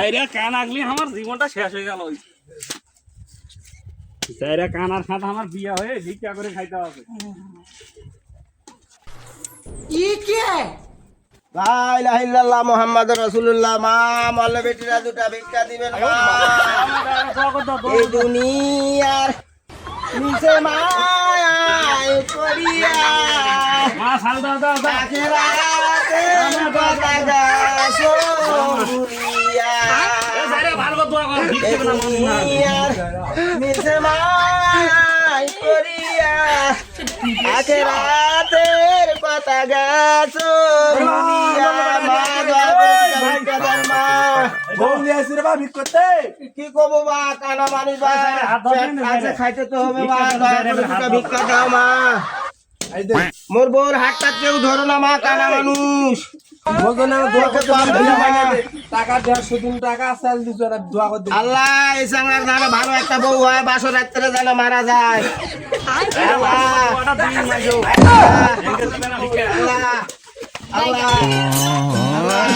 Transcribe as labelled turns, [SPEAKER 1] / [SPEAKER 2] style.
[SPEAKER 1] চাইরা কান আগলি আমার জীবনটা শেষ হয়ে গেল। চাইরা কান আর সাথে আমার বিয়া হয়ে ভিক্ষা করে খাইতে হবে।
[SPEAKER 2] লা ইলাহা ইল্লাল্লাহ মুহাম্মাদুর রাসূলুল্লাহ। মা মল্লে বেটিরা দুটা ভিক্ষা দিবেন মা। এই দুনিয়ার নিচে মায় করিয়া
[SPEAKER 1] মা সাল দাও দাও দাও।
[SPEAKER 2] আখিরাতে কথা গাছো ঘুরিয়া।
[SPEAKER 1] চাইরা ভালো দোয়া কর ভিক্ষা
[SPEAKER 2] এই
[SPEAKER 1] না মন না।
[SPEAKER 2] দুনিয়ার নিচে মায় করিয়া আখিরাতের কথা গাছো ঘুরিয়া। মা দোয়া করে ভিক্ষা দেন মা। কি করবো বা কানা মানুষ বা কাছে খাইতে তো হবে মা। দয়া করে দুটা ভিক্ষা দাও মা। মোর বউর হাতটা কেউ ধরো না মা, কানা মানুষ। আল্লাহ এই সাঙ্গার ধারে ভালো একটা বউ হয়, বাসর রাত্রে যেন মারা যায়। আল্লাহ আল্লাহ আল্লাহ আল্লাহ